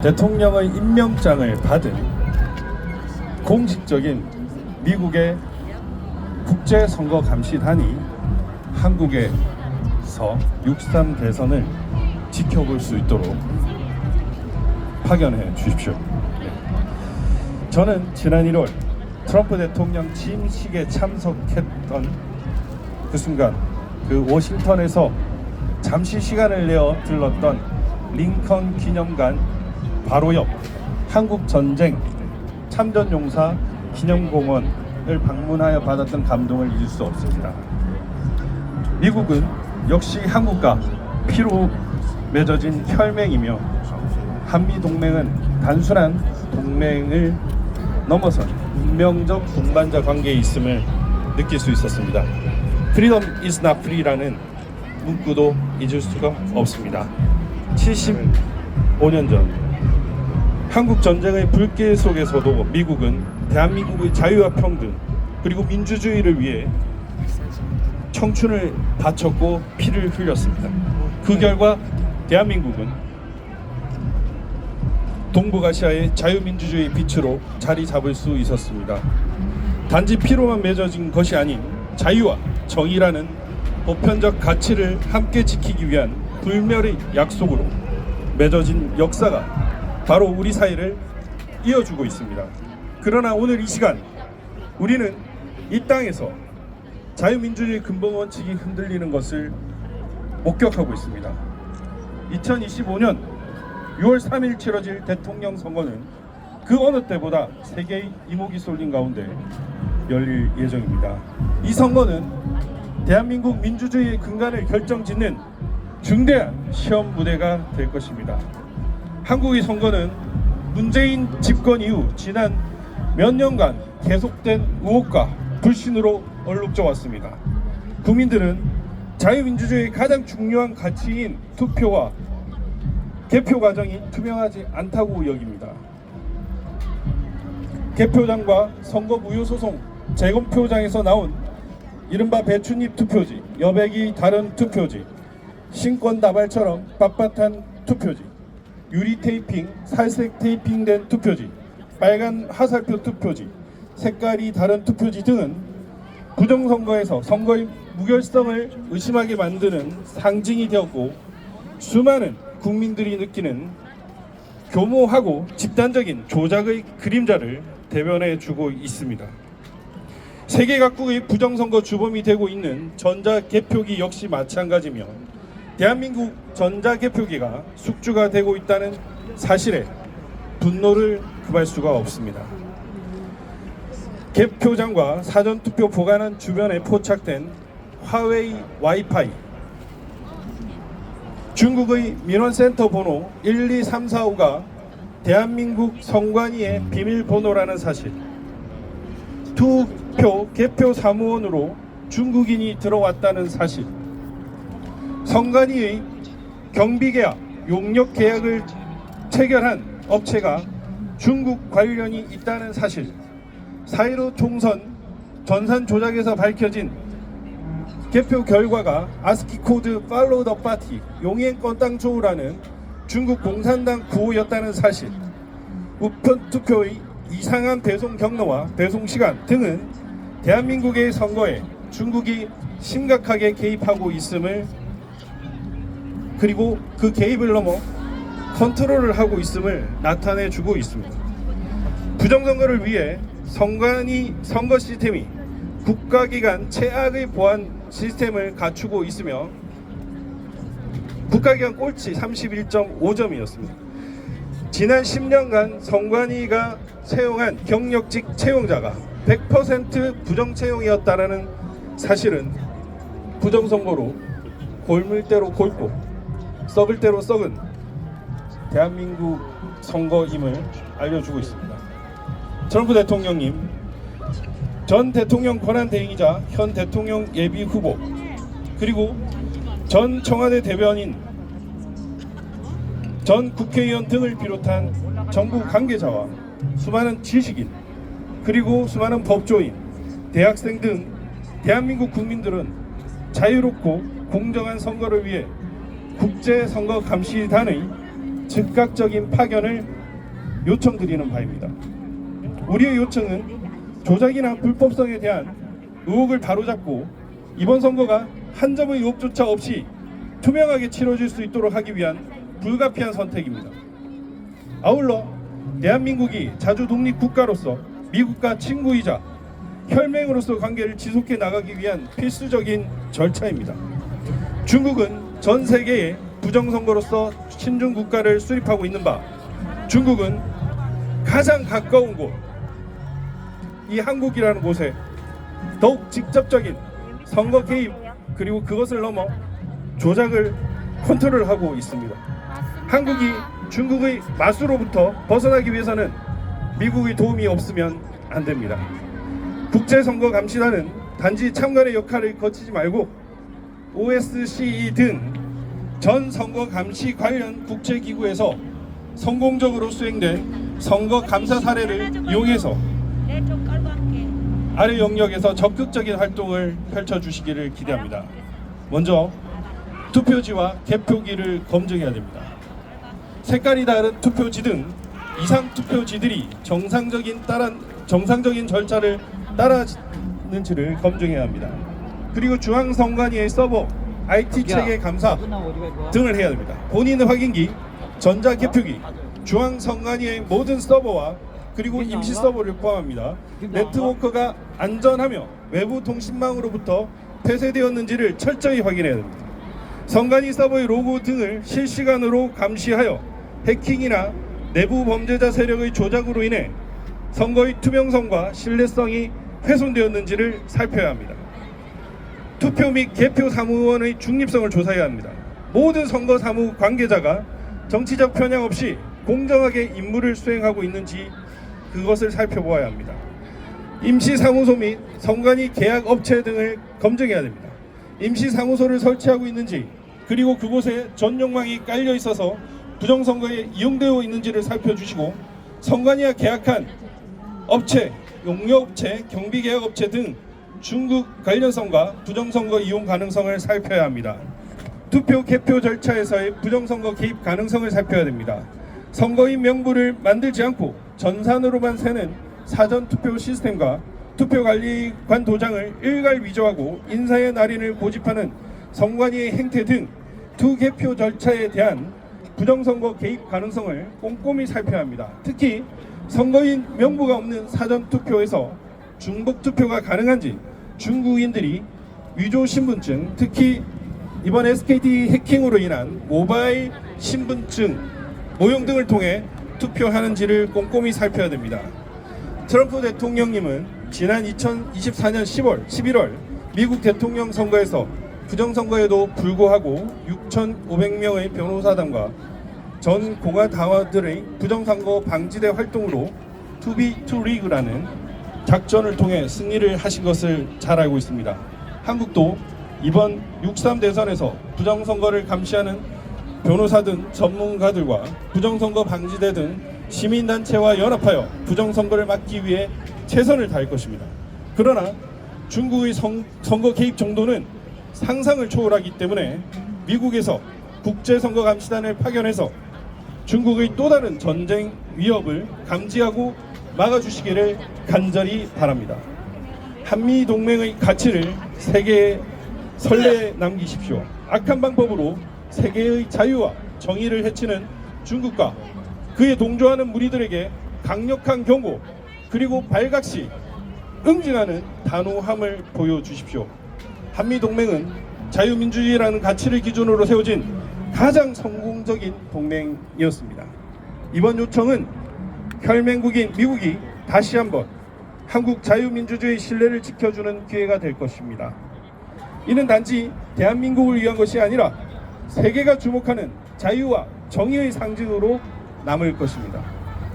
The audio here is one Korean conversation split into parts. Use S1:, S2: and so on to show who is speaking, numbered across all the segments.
S1: 대통령의 임명장을 받은 공식적인 미국의 국제선거감시단이 한국에서 6.3 대선을 지켜볼 수 있도록 파견해 주십시오. 저는 지난 1월 트럼프 대통령 취임식에 참석했던 그 순간, 그 워싱턴에서 잠시 시간을 내어 들렀던 링컨 기념관 바로 옆 한국전쟁 참전용사 기념공원을 방문하여 받았던 감동을 잊을 수 없습니다. 미국은 역시 한국과 피로 맺어진 혈맹이며 한미동맹은 단순한 동맹을 넘어선 운명적 동반자 관계에 있음을 느낄 수 있었습니다. Freedom is not free라는 문구도 잊을 수가 없습니다. 75년 전 한국 전쟁의 불길 속에서도 미국은 대한민국의 자유와 평등 그리고 민주주의를 위해 청춘을 바쳤고 피를 흘렸습니다. 그 결과 대한민국은 동북아시아의 자유민주주의 빛으로 자리 잡을 수 있었습니다. 단지 피로만 맺어진 것이 아닌 자유와 정의라는 보편적 가치를 함께 지키기 위한 불멸의 약속으로 맺어진 역사가 바로 우리 사이를 이어주고 있습니다. 그러나 오늘 이 시간 우리는 이 땅에서 자유민주주의 근본 원칙이 흔들리는 것을 목격하고 있습니다. 2025년 6월 3일 치러질 대통령 선거는 그 어느 때보다 세계의 이목이 쏠린 가운데 열릴 예정입니다. 이 선거는 대한민국 민주주의의 근간을 결정짓는 중대한 시험 무대가 될 것입니다. 한국의 선거는 문재인 집권 이후 지난 몇 년간 계속된 의혹과 불신으로 얼룩져 왔습니다. 국민들은 자유민주주의의 가장 중요한 가치인 투표와 개표 과정이 투명하지 않다고 여깁니다. 개표장과 선거 무효소송 재검표장에서 나온 이른바 배춧잎 투표지, 여백이 다른 투표지, 신권 다발처럼 빳빳한 투표지, 유리 테이핑, 살색 테이핑된 투표지, 빨간 화살표 투표지, 색깔이 다른 투표지 등은 부정선거에서 선거의 무결성을 의심하게 만드는 상징이 되었고 수많은 국민들이 느끼는 교모하고 집단적인 조작의 그림자를 대변해 주고 있습니다. 세계 각국의 부정선거 주범이 되고 있는 전자개표기 역시 마찬가지며 대한민국 전자개표기가 숙주가 되고 있다는 사실에 분노를 금할 수가 없습니다. 개표장과 사전투표 보관한 주변에 포착된 화웨이 와이파이, 중국의 민원센터 번호 12345가 대한민국 선관위의 비밀번호라는 사실, 투표 개표 사무원으로 중국인이 들어왔다는 사실, 선관위의 경비계약, 용역계약을 체결한 업체가 중국 관련이 있다는 사실, 4.15 총선 전산 조작에서 밝혀진 개표 결과가 아스키 코드 팔로우 더 파티, 용행권 땅초우라는 중국 공산당 구호였다는 사실, 우편 투표의 이상한 배송 경로와 배송 시간 등은 대한민국의 선거에 중국이 심각하게 개입하고 있음을, 그리고 그 개입을 넘어 컨트롤을 하고 있음을 나타내 주고 있습니다. 부정선거를 위해 선관위 선거 시스템이 국가기관 최악의 보안 시스템을 갖추고 있으며 국가기관 꼴찌 31.5점이었습니다. 지난 10년간 선관위가 채용한 경력직 채용자가 100% 부정채용이었다는 사실은 부정선거로 골물 대로 골고 썩을 대로 썩은 대한민국 선거임을 알려주고 있습니다. 트럼프 대통령님, 전 대통령 권한대행이자 현 대통령 예비 후보, 그리고 전 청와대 대변인, 전 국회의원 등을 비롯한 정부 관계자와 수많은 지식인, 그리고 수많은 법조인, 대학생 등 대한민국 국민들은 자유롭고 공정한 선거를 위해 국제선거감시단의 즉각적인 파견을 요청드리는 바입니다. 우리의 요청은 조작이나 불법성에 대한 의혹을 바로잡고 이번 선거가 한 점의 의혹조차 없이 투명하게 치러질 수 있도록 하기 위한 불가피한 선택입니다. 아울러 대한민국이 자주 독립국가로서 미국과 친구이자 혈맹으로서 관계를 지속해 나가기 위한 필수적인 절차입니다. 중국은 전 세계에 부정선거로서 친중국가를 수립하고 있는 바, 중국은 가장 가까운 곳, 이 한국이라는 곳에 더욱 직접적인 선거 개입 그리고 그것을 넘어 조작을 컨트롤하고 있습니다. 한국이 중국의 마수로부터 벗어나기 위해서는 미국의 도움이 없으면 안 됩니다. 국제선거감시단은 단지 참관의 역할을 거치지 말고 OSCE 등 전 선거감시 관련 국제기구에서 성공적으로 수행된 선거감사 사례를 이용해서 아래 영역에서 적극적인 활동을 펼쳐주시기를 기대합니다. 먼저 투표지와 개표기를 검증해야 됩니다. 색깔이 다른 투표지 등 이상 투표지들이 정상적인 절차를 따르는지를 검증해야 합니다. 그리고 중앙선관위의 서버, IT 체계 감사 등을 해야 됩니다. 본인 확인기, 전자개표기, 중앙선관위의 모든 서버와 그리고 임시 서버를 포함합니다. 네트워크가 안전하며 외부 통신망으로부터 폐쇄되었는지를 철저히 확인해야 됩니다. 선관위 서버의 로고 등을 실시간으로 감시하여 해킹이나 내부 범죄자 세력의 조작으로 인해 선거의 투명성과 신뢰성이 훼손되었는지를 살펴야 합니다. 투표 및 개표 사무원의 중립성을 조사해야 합니다. 모든 선거 사무 관계자가 정치적 편향 없이 공정하게 임무를 수행하고 있는지 그것을 살펴보아야 합니다. 임시사무소 및 선관위 계약 업체 등을 검증해야 됩니다. 임시사무소를 설치하고 있는지 그리고 그곳에 전용망이 깔려 있어서 부정선거에 이용되어 있는지를 살펴주시고 선관위와 계약한 업체, 용역업체, 경비계약업체 등 중국 관련성과 부정선거 이용 가능성을 살펴야 합니다. 투표 개표 절차에서의 부정선거 개입 가능성을 살펴야 됩니다. 선거인 명부를 만들지 않고 전산으로만 세는 사전투표 시스템과 투표관리관 도장을 일괄 위조하고 인사의 날인을 고집하는 선관위의 행태 등 투개표 절차에 대한 부정선거 개입 가능성을 꼼꼼히 살펴야 합니다. 특히 선거인 명부가 없는 사전투표에서 중복투표가 가능한지 중국인들이 위조 신분증, 특히 이번 SKT 해킹으로 인한 모바일 신분증 모형 등을 통해 투표하는지를 꼼꼼히 살펴야 됩니다. 트럼프 대통령님은 지난 2024년 11월 미국 대통령 선거에서 부정선거에도 불구하고 6,500명의 변호사단과 전 공화당원들의 부정선거 방지대 활동으로 투비투리그라는 작전을 통해 승리를 하신 것을 잘 알고 있습니다. 한국도 이번 6.3 대선에서 부정선거를 감시하는 변호사 등 전문가들과 부정선거 방지대 등 시민단체와 연합하여 부정선거를 막기 위해 최선을 다할 것입니다. 그러나 중국의 선거 개입 정도는 상상을 초월하기 때문에 미국에서 국제선거감시단을 파견해서 중국의 또 다른 전쟁 위협을 감지하고 막아주시기를 간절히 바랍니다. 한미동맹의 가치를 세계에 선례에 남기십시오. 악한 방법으로 세계의 자유와 정의를 해치는 중국과 그에 동조하는 무리들에게 강력한 경고 그리고 발각시 응징하는 단호함을 보여주십시오. 한미동맹은 자유민주주의라는 가치를 기준으로 세워진 가장 성공적인 동맹이었습니다. 이번 요청은 혈맹국인 미국이 다시 한번 한국 자유민주주의 신뢰를 지켜주는 기회가 될 것입니다. 이는 단지 대한민국을 위한 것이 아니라 세계가 주목하는 자유와 정의의 상징으로 남을 것입니다.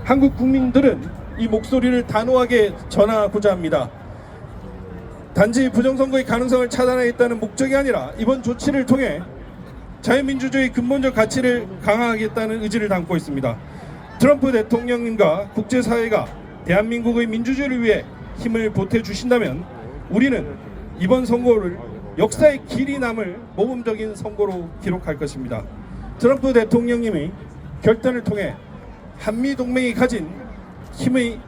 S1: 한국 국민들은 이 목소리를 단호하게 전하고자 합니다. 단지 부정선거의 가능성을 차단하겠다는 목적이 아니라 이번 조치를 통해 자유민주주의 근본적 가치를 강화하겠다는 의지를 담고 있습니다. 트럼프 대통령님과 국제사회가 대한민국의 민주주의를 위해 힘을 보태주신다면 우리는 이번 선거를 역사의 길이 남을 모범적인 선거로 기록할 것입니다. 트럼프 대통령님이 결단을 통해 한미 동맹이 가진 힘의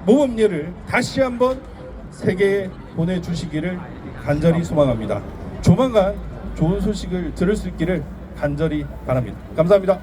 S1: 모범례를 다시 한번 세계에 보내주시기를 간절히 소망합니다. 조만간 좋은 소식을 들을 수 있기를 간절히 바랍니다. 감사합니다.